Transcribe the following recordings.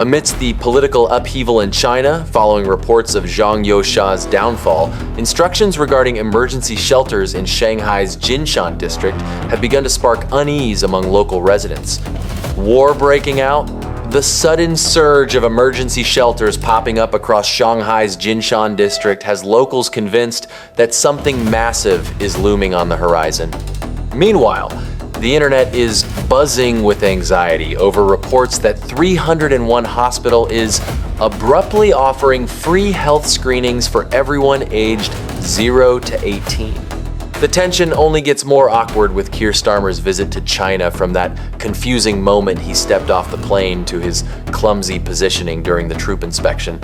Amidst the political upheaval in China, following reports of Zhang Youxia's downfall, instructions regarding emergency shelters in Shanghai's Jinshan district have begun to spark unease among local residents. War breaking out? The sudden surge of emergency shelters popping up across Shanghai's Jinshan district has locals convinced that something massive is looming on the horizon. Meanwhile, the internet is buzzing with anxiety over reports that 301 Hospital is abruptly offering free health screenings for everyone aged 0 to 18. The tension only gets more awkward with Keir Starmer's visit to China from that confusing moment he stepped off the plane to his clumsy positioning during the troop inspection.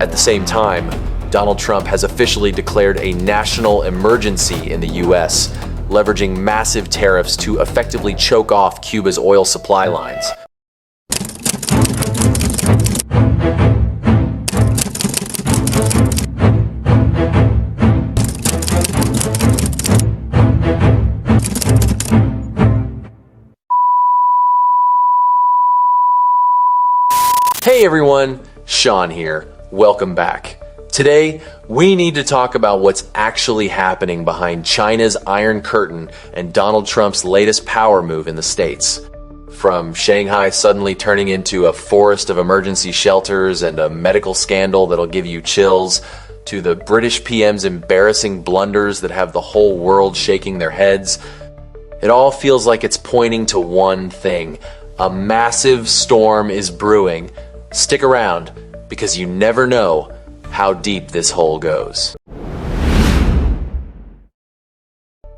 At the same time, Donald Trump has officially declared a national emergency in the US, leveraging massive tariffs to effectively choke off Cuba's oil supply lines. Hey everyone, Sean here. Welcome back. Today, we need to talk about what's actually happening behind China's Iron Curtain and Donald Trump's latest power move in the States. From Shanghai suddenly turning into a forest of emergency shelters and a medical scandal that'll give you chills, to the British PM's embarrassing blunders that have the whole world shaking their heads, it all feels like it's pointing to one thing. A massive storm is brewing. Stick around, because you never know how deep this hole goes.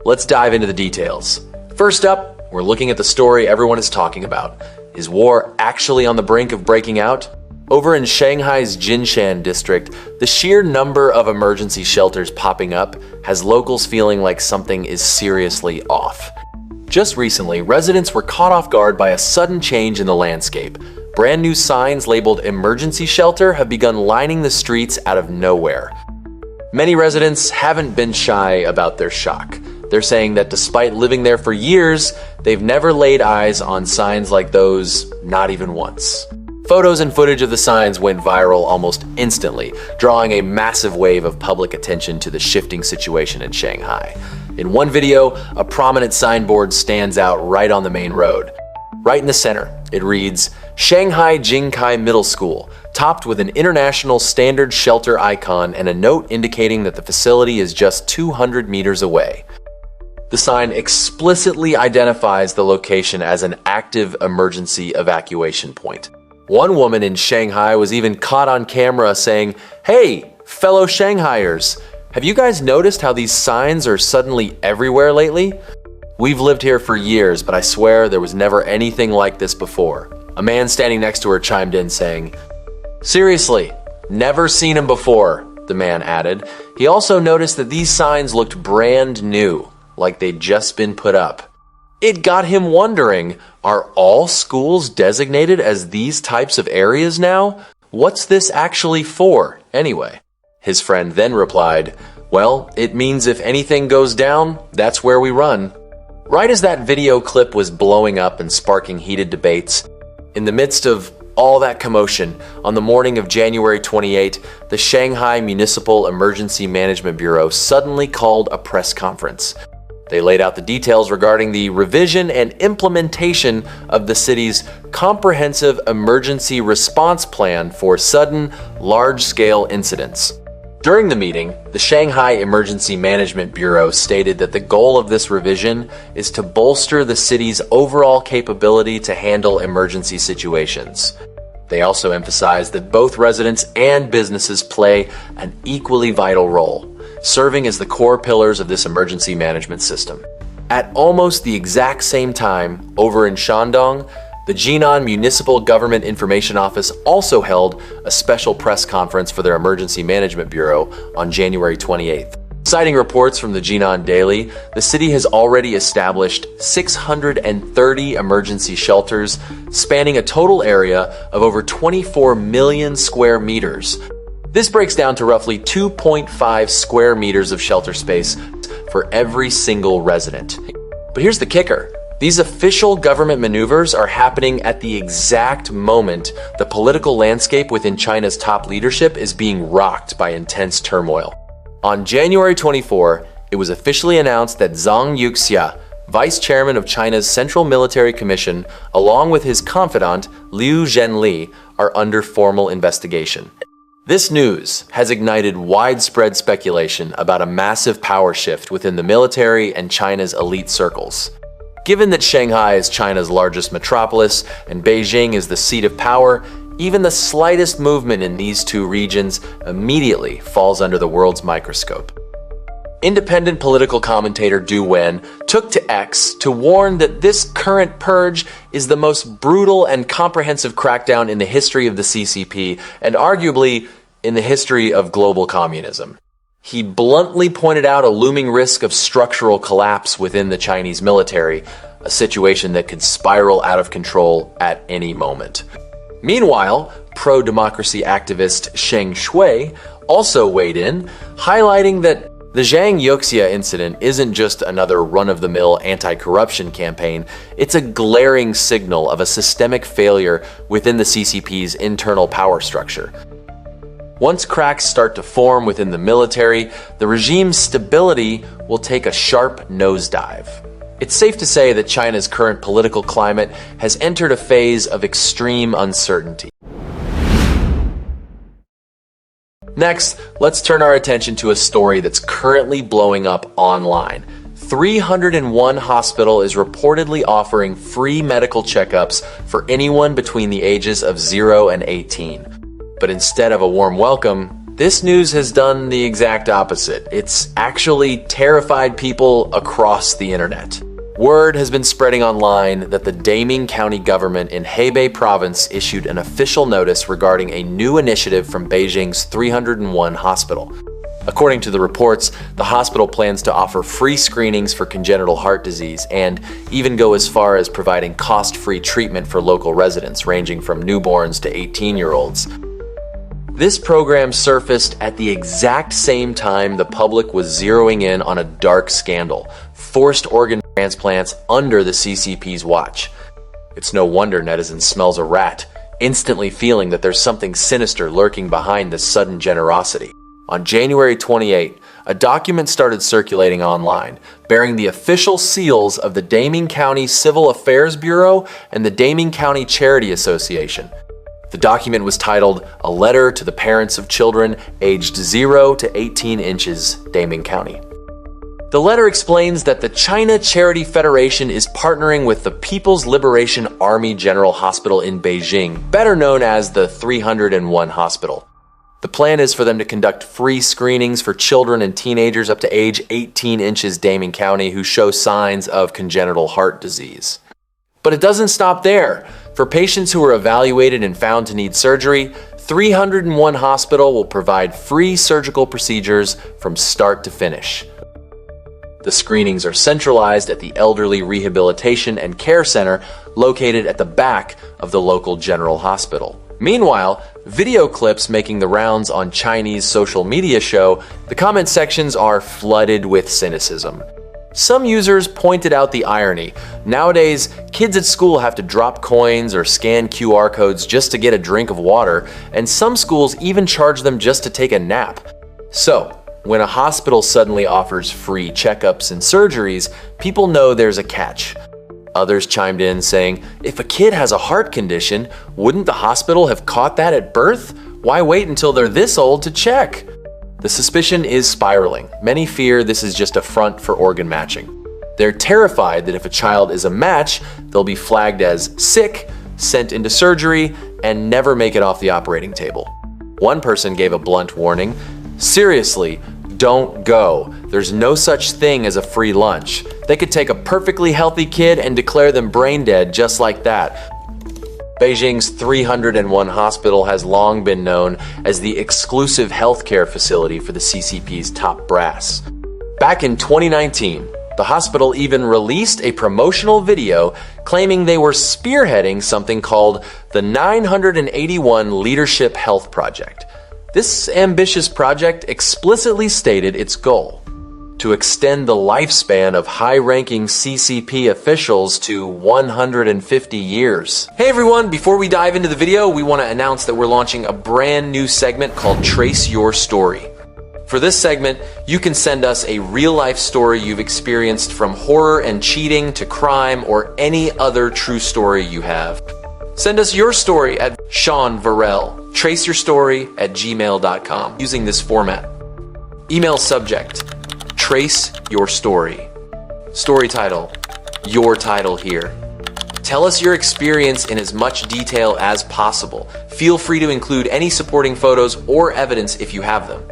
Let's dive into the details. First up, we're looking at the story everyone is talking about. Is war actually on the brink of breaking out? Over in Shanghai's Jinshan district, the sheer number of emergency shelters popping up has locals feeling like something is seriously off. Just recently, residents were caught off guard by a sudden change in the landscape. Brand new signs labeled emergency shelter have begun lining the streets out of nowhere. Many residents haven't been shy about their shock. They're saying that despite living there for years, they've never laid eyes on signs like those, not even once. Photos and footage of the signs went viral almost instantly, drawing a massive wave of public attention to the shifting situation in Shanghai. In one video, a prominent signboard stands out right on the main road. Right in the center, it reads, Shanghai Jinkai Middle School, topped with an international standard shelter icon and a note indicating that the facility is just 200 meters away. The sign explicitly identifies the location as an active emergency evacuation point. One woman in Shanghai was even caught on camera saying, "Hey, fellow Shanghaiers, have you guys noticed how these signs are suddenly everywhere lately? We've lived here for years, but I swear there was never anything like this before." A man standing next to her chimed in saying, "Seriously, never seen him before," the man added. He also noticed that these signs looked brand new, like they'd just been put up. It got him wondering, are all schools designated as these types of areas now? What's this actually for, anyway? His friend then replied, "Well, it means if anything goes down, that's where we run." Right as that video clip was blowing up and sparking heated debates, in the midst of all that commotion, on the morning of January 28, the Shanghai Municipal Emergency Management Bureau suddenly called a press conference. They laid out the details regarding the revision and implementation of the city's comprehensive emergency response plan for sudden, large-scale incidents. During the meeting, the Shanghai Emergency Management Bureau stated that the goal of this revision is to bolster the city's overall capability to handle emergency situations. They also emphasized that both residents and businesses play an equally vital role, serving as the core pillars of this emergency management system. At almost the exact same time, over in Shandong, the Jinan Municipal Government Information Office also held a special press conference for their Emergency Management Bureau on January 28th. Citing reports from the Jinan Daily, the city has already established 630 emergency shelters, spanning a total area of over 24 million square meters. This breaks down to roughly 2.5 square meters of shelter space for every single resident. But here's the kicker. These official government maneuvers are happening at the exact moment the political landscape within China's top leadership is being rocked by intense turmoil. On January 24, it was officially announced that Zhang Yuxia, vice chairman of China's Central Military Commission, along with his confidant Liu Zhenli, are under formal investigation. This news has ignited widespread speculation about a massive power shift within the military and China's elite circles. Given that Shanghai is China's largest metropolis and Beijing is the seat of power, even the slightest movement in these two regions immediately falls under the world's microscope. Independent political commentator Du Wen took to X to warn that this current purge is the most brutal and comprehensive crackdown in the history of the CCP and arguably in the history of global communism. He bluntly pointed out a looming risk of structural collapse within the Chinese military, a situation that could spiral out of control at any moment. Meanwhile, pro-democracy activist Sheng Shui also weighed in, highlighting that the Zhang Yuxia incident isn't just another run-of-the-mill anti-corruption campaign, it's a glaring signal of a systemic failure within the CCP's internal power structure. Once cracks start to form within the military, the regime's stability will take a sharp nosedive. It's safe to say that China's current political climate has entered a phase of extreme uncertainty. Next, let's turn our attention to a story that's currently blowing up online. 301 Hospital is reportedly offering free medical checkups for anyone between the ages of 0 and 18. But instead of a warm welcome, this news has done the exact opposite. It's actually terrified people across the internet. Word has been spreading online that the Daming County government in Hebei province issued an official notice regarding a new initiative from Beijing's 301 Hospital. According to the reports, the hospital plans to offer free screenings for congenital heart disease and even go as far as providing cost-free treatment for local residents ranging from newborns to 18-year-olds. This program surfaced at the exact same time the public was zeroing in on a dark scandal, forced organ transplants under the CCP's watch. It's no wonder netizens smells a rat, instantly feeling that there's something sinister lurking behind this sudden generosity. On January 28, a document started circulating online, bearing the official seals of the Daming County Civil Affairs Bureau and the Daming County Charity Association. The document was titled, "A Letter to the Parents of Children Aged 0 to 18 Inches, Daming County." The letter explains that the China Charity Federation is partnering with the People's Liberation Army General Hospital in Beijing, better known as the 301 Hospital. The plan is for them to conduct free screenings for children and teenagers up to age 18 inches Daming County who show signs of congenital heart disease. But it doesn't stop there. For patients who are evaluated and found to need surgery, 301 Hospital will provide free surgical procedures from start to finish. The screenings are centralized at the Elderly Rehabilitation and Care Center located at the back of the local general hospital. Meanwhile, video clips making the rounds on Chinese social media show the comment sections are flooded with cynicism. Some users pointed out the irony. Nowadays, kids at school have to drop coins or scan QR codes just to get a drink of water, and some schools even charge them just to take a nap. So, when a hospital suddenly offers free checkups and surgeries, people know there's a catch. Others chimed in saying, if a kid has a heart condition, wouldn't the hospital have caught that at birth? Why wait until they're this old to check? The suspicion is spiraling. Many fear this is just a front for organ matching. They're terrified that if a child is a match, they'll be flagged as sick, sent into surgery, and never make it off the operating table. One person gave a blunt warning, "Seriously, don't go. There's no such thing as a free lunch. They could take a perfectly healthy kid and declare them brain dead just like that." Beijing's 301 Hospital has long been known as the exclusive healthcare facility for the CCP's top brass. Back in 2019, the hospital even released a promotional video claiming they were spearheading something called the 981 Leadership Health Project. This ambitious project explicitly stated its goal: to extend the lifespan of high-ranking CCP officials to 150 years. Hey everyone, before we dive into the video, we want to announce that we're launching a brand new segment called Trace Your Story. For this segment, you can send us a real-life story you've experienced, from horror and cheating to crime or any other true story you have. Send us your story at Sean Varel, traceyourstory@gmail.com, using this format. Email subject: Trace Your Story. Story title: Your Title Here. Tell us your experience in as much detail as possible. Feel free to include any supporting photos or evidence if you have them.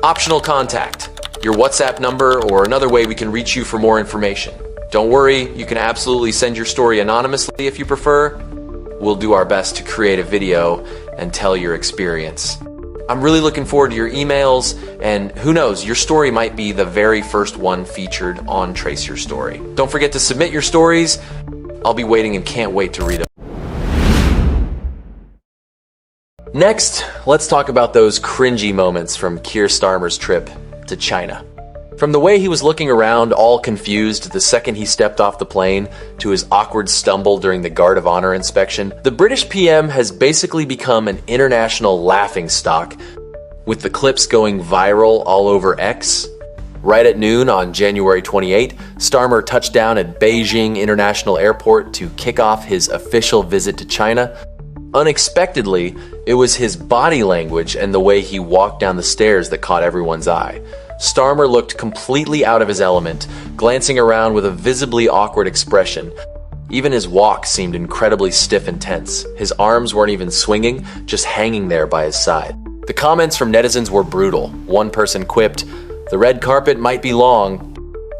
Optional contact: your WhatsApp number or another way we can reach you for more information. Don't worry, you can absolutely send your story anonymously if you prefer. We'll do our best to create a video and tell your experience. I'm really looking forward to your emails, and who knows, your story might be the very first one featured on Trace Your Story. Don't forget to submit your stories. I'll be waiting and can't wait to read them. Next, let's talk about those cringy moments from Keir Starmer's trip to China. From the way he was looking around all confused the second he stepped off the plane to his awkward stumble during the Guard of Honor inspection, the British PM has basically become an international laughingstock, with the clips going viral all over X. Right at noon on January 28, Starmer touched down at Beijing International Airport to kick off his official visit to China. Unexpectedly, it was his body language and the way he walked down the stairs that caught everyone's eye. Starmer looked completely out of his element, glancing around with a visibly awkward expression. Even his walk seemed incredibly stiff and tense. His arms weren't even swinging, just hanging there by his side. The comments from netizens were brutal. One person quipped, "The red carpet might be long,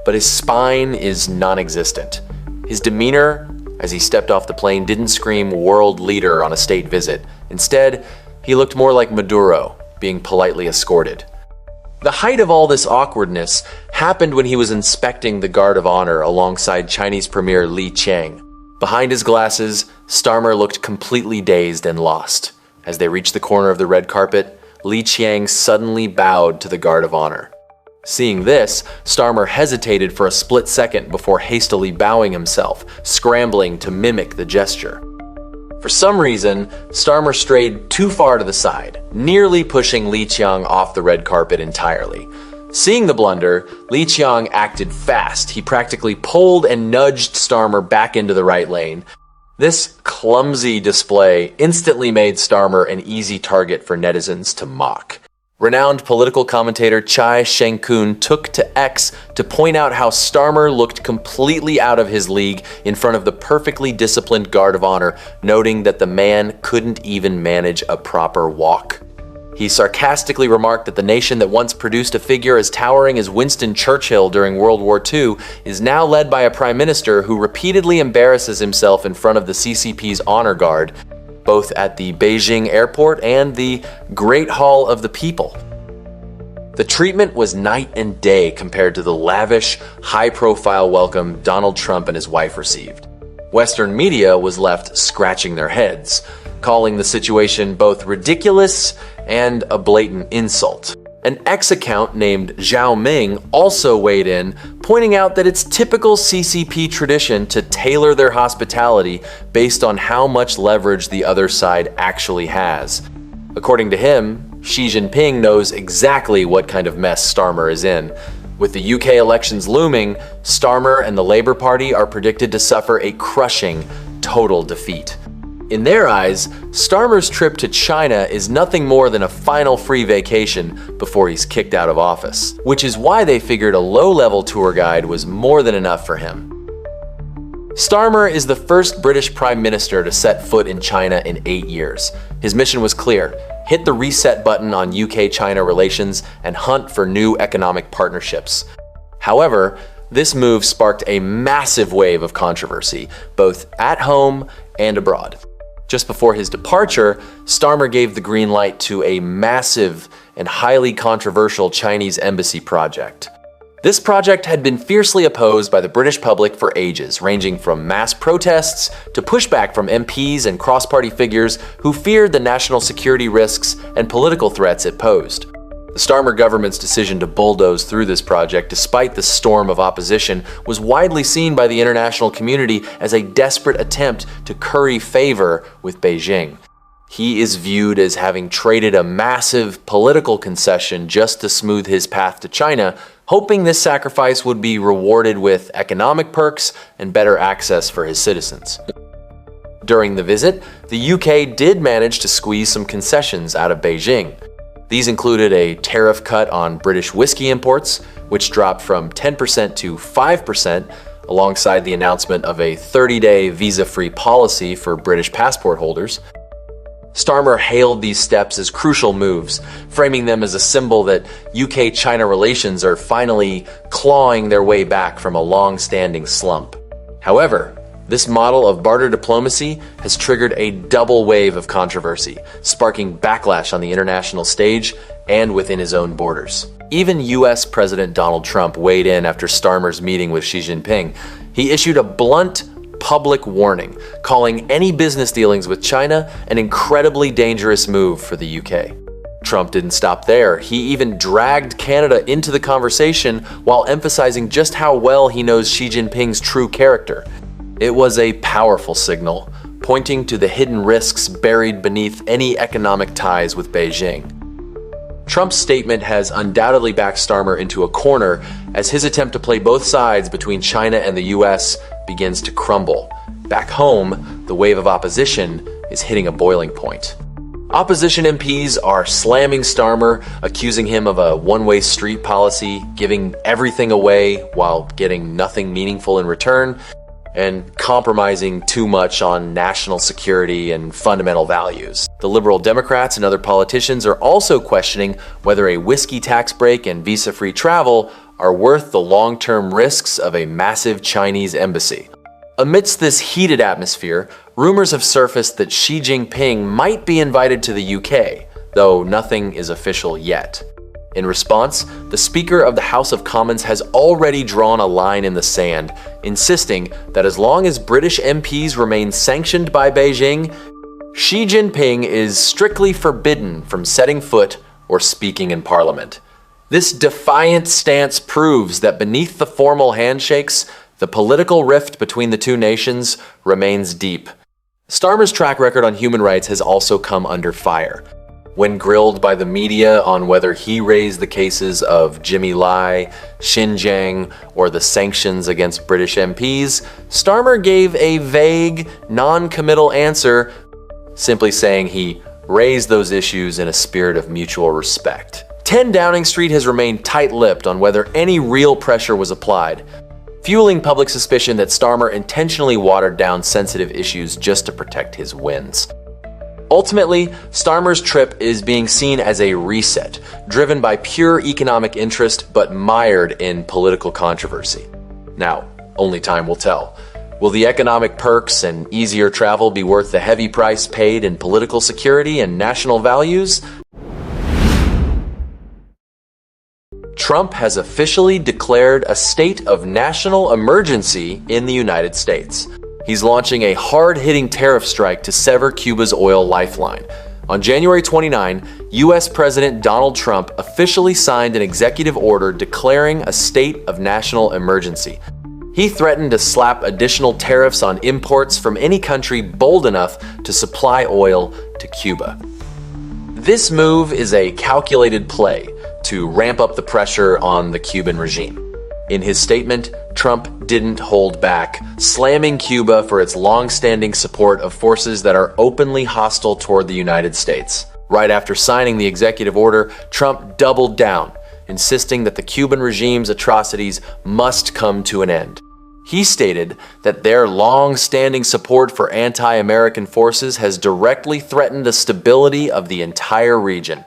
but his spine is non-existent." His demeanor as he stepped off the plane didn't scream world leader on a state visit. Instead, he looked more like Maduro, being politely escorted. The height of all this awkwardness happened when he was inspecting the Guard of Honor alongside Chinese Premier Li Qiang. Behind his glasses, Starmer looked completely dazed and lost. As they reached the corner of the red carpet, Li Qiang suddenly bowed to the Guard of Honor. Seeing this, Starmer hesitated for a split second before hastily bowing himself, scrambling to mimic the gesture. For some reason, Starmer strayed too far to the side, nearly pushing Li Qiang off the red carpet entirely. Seeing the blunder, Li Qiang acted fast. He practically pulled and nudged Starmer back into the right lane. This clumsy display instantly made Starmer an easy target for netizens to mock. Renowned political commentator Chai Sheng-kun took to X to point out how Starmer looked completely out of his league in front of the perfectly disciplined Guard of Honor, noting that the man couldn't even manage a proper walk. He sarcastically remarked that the nation that once produced a figure as towering as Winston Churchill during World War II is now led by a prime minister who repeatedly embarrasses himself in front of the CCP's honor guard, both at the Beijing airport and the Great Hall of the People. The treatment was night and day compared to the lavish, high-profile welcome Donald Trump and his wife received. Western media was left scratching their heads, calling the situation both ridiculous and a blatant insult. An X account named Zhao Ming also weighed in, pointing out that it's typical CCP tradition to tailor their hospitality based on how much leverage the other side actually has. According to him, Xi Jinping knows exactly what kind of mess Starmer is in. With the UK elections looming, Starmer and the Labour Party are predicted to suffer a crushing, total defeat. In their eyes, Starmer's trip to China is nothing more than a final free vacation before he's kicked out of office, which is why they figured a low-level tour guide was more than enough for him. Starmer is the first British Prime Minister to set foot in China in 8 years. His mission was clear: hit the reset button on UK-China relations and hunt for new economic partnerships. However, this move sparked a massive wave of controversy, both at home and abroad. Just before his departure, Starmer gave the green light to a massive and highly controversial Chinese embassy project. This project had been fiercely opposed by the British public for ages, ranging from mass protests to pushback from MPs and cross-party figures who feared the national security risks and political threats it posed. The Starmer government's decision to bulldoze through this project despite the storm of opposition was widely seen by the international community as a desperate attempt to curry favor with Beijing. He is viewed as having traded a massive political concession just to smooth his path to China, hoping this sacrifice would be rewarded with economic perks and better access for his citizens. During the visit, the UK did manage to squeeze some concessions out of Beijing. These included a tariff cut on British whiskey imports, which dropped from 10% to 5%, alongside the announcement of a 30-day visa-free policy for British passport holders. Starmer hailed these steps as crucial moves, framing them as a symbol that UK-China relations are finally clawing their way back from a long-standing slump. However, this model of barter diplomacy has triggered a double wave of controversy, sparking backlash on the international stage and within his own borders. Even US President Donald Trump weighed in after Starmer's meeting with Xi Jinping. He issued a blunt public warning, calling any business dealings with China an incredibly dangerous move for the UK. Trump didn't stop there. He even dragged Canada into the conversation while emphasizing just how well he knows Xi Jinping's true character. It was a powerful signal, pointing to the hidden risks buried beneath any economic ties with Beijing. Trump's statement has undoubtedly backed Starmer into a corner as his attempt to play both sides between China and the US begins to crumble. Back home, the wave of opposition is hitting a boiling point. Opposition MPs are slamming Starmer, accusing him of a one-way street policy, giving everything away while getting nothing meaningful in return, and compromising too much on national security and fundamental values. The Liberal Democrats and other politicians are also questioning whether a whiskey tax break and visa-free travel are worth the long-term risks of a massive Chinese embassy. Amidst this heated atmosphere, rumors have surfaced that Xi Jinping might be invited to the UK, though nothing is official yet. In response, the Speaker of the House of Commons has already drawn a line in the sand, insisting that as long as British MPs remain sanctioned by Beijing, Xi Jinping is strictly forbidden from setting foot or speaking in Parliament. This defiant stance proves that beneath the formal handshakes, the political rift between the two nations remains deep. Starmer's track record on human rights has also come under fire. When grilled by the media on whether he raised the cases of Jimmy Lai, Xinjiang, or the sanctions against British MPs, Starmer gave a vague, non-committal answer, simply saying he raised those issues in a spirit of mutual respect. 10 Downing Street has remained tight-lipped on whether any real pressure was applied, fueling public suspicion that Starmer intentionally watered down sensitive issues just to protect his wins. Ultimately, Starmer's trip is being seen as a reset, driven by pure economic interest but mired in political controversy. Now, only time will tell. Will the economic perks and easier travel be worth the heavy price paid in political security and national values? Trump has officially declared a state of national emergency in the United States. He's launching a hard-hitting tariff strike to sever Cuba's oil lifeline. On January 29, U.S. President Donald Trump officially signed an executive order declaring a state of national emergency. He threatened to slap additional tariffs on imports from any country bold enough to supply oil to Cuba. This move is a calculated play to ramp up the pressure on the Cuban regime. In his statement, Trump didn't hold back, slamming Cuba for its long-standing support of forces that are openly hostile toward the United States. Right after signing the executive order, Trump doubled down, insisting that the Cuban regime's atrocities must come to an end. He stated that their long-standing support for anti-American forces has directly threatened the stability of the entire region.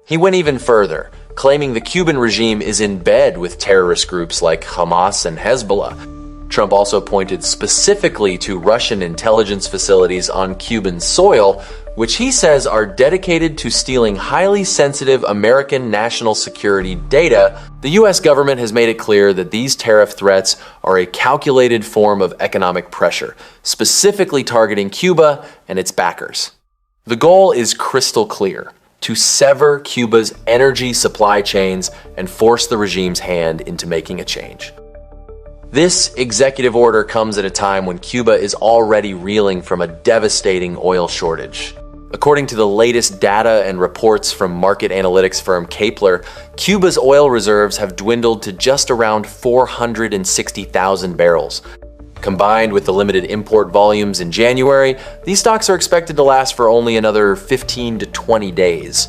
He went even further, claiming the Cuban regime is in bed with terrorist groups like Hamas and Hezbollah. Trump also pointed specifically to Russian intelligence facilities on Cuban soil, which he says are dedicated to stealing highly sensitive American national security data. The U.S. government has made it clear that these tariff threats are a calculated form of economic pressure, specifically targeting Cuba and its backers. The goal is crystal clear: to sever Cuba's energy supply chains and force the regime's hand into making a change. This executive order comes at a time when Cuba is already reeling from a devastating oil shortage. According to the latest data and reports from market analytics firm Keir, Cuba's oil reserves have dwindled to just around 460,000 barrels. Combined with the limited import volumes in January, these stocks are expected to last for only another 15 to 20 days.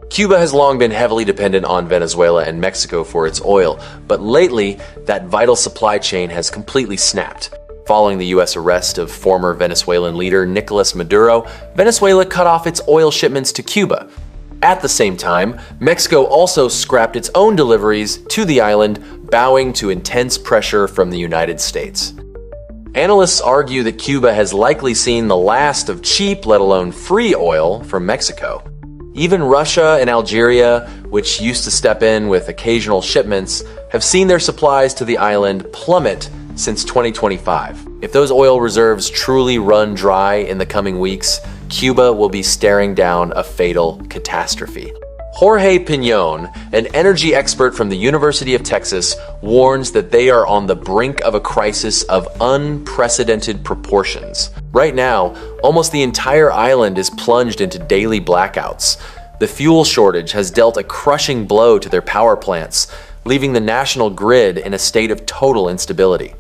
Cuba has long been heavily dependent on Venezuela and Mexico for its oil, but lately, that vital supply chain has completely snapped. Following the U.S. arrest of former Venezuelan leader Nicolas Maduro, Venezuela cut off its oil shipments to Cuba. At the same time, Mexico also scrapped its own deliveries to the island, bowing to intense pressure from the United States. Analysts argue that Cuba has likely seen the last of cheap, let alone free oil from Mexico. Even Russia and Algeria, which used to step in with occasional shipments, have seen their supplies to the island plummet since 2025. If those oil reserves truly run dry in the coming weeks, Cuba will be staring down a fatal catastrophe. Jorge Piñon, an energy expert from the University of Texas, warns that they are on the brink of a crisis of unprecedented proportions. Right now, almost the entire island is plunged into daily blackouts. The fuel shortage has dealt a crushing blow to their power plants, leaving the national grid in a state of total instability.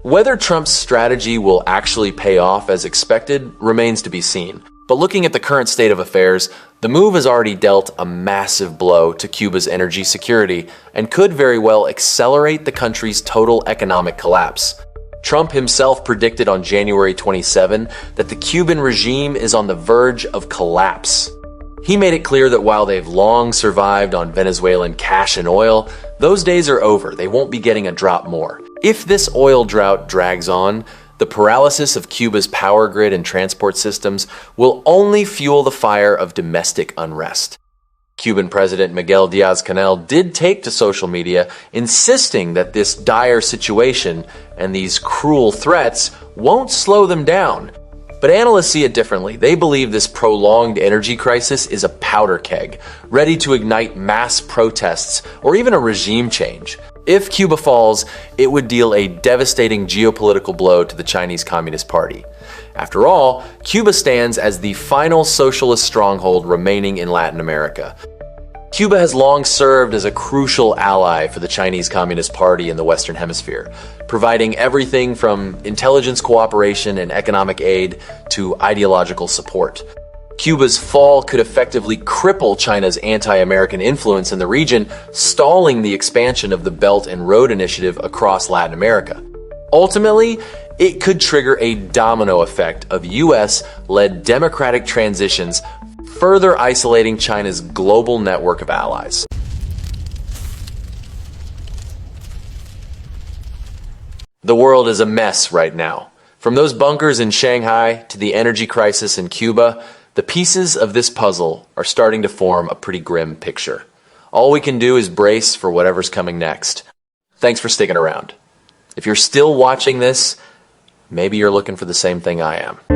Whether Trump's strategy will actually pay off as expected remains to be seen. But looking at the current state of affairs, the move has already dealt a massive blow to Cuba's energy security and could very well accelerate the country's total economic collapse. Trump himself predicted on January 27 that the Cuban regime is on the verge of collapse. He made it clear that while they've long survived on Venezuelan cash and oil, those days are over. They won't be getting a drop more. If this oil drought drags on, the paralysis of Cuba's power grid and transport systems will only fuel the fire of domestic unrest. Cuban President Miguel Diaz-Canel did take to social media, insisting that this dire situation and these cruel threats won't slow them down. But analysts see it differently. They believe this prolonged energy crisis is a powder keg, ready to ignite mass protests or even a regime change. If Cuba falls, it would deal a devastating geopolitical blow to the Chinese Communist Party. After all, Cuba stands as the final socialist stronghold remaining in Latin America. Cuba has long served as a crucial ally for the Chinese Communist Party in the Western Hemisphere, providing everything from intelligence cooperation and economic aid to ideological support. Cuba's fall could effectively cripple China's anti-American influence in the region, stalling the expansion of the Belt and Road Initiative across Latin America. Ultimately, it could trigger a domino effect of US-led democratic transitions, further isolating China's global network of allies. The world is a mess right now. From those bunkers in Shanghai to the energy crisis in Cuba, the pieces of this puzzle are starting to form a pretty grim picture. All we can do is brace for whatever's coming next. Thanks for sticking around. If you're still watching this, maybe you're looking for the same thing I am.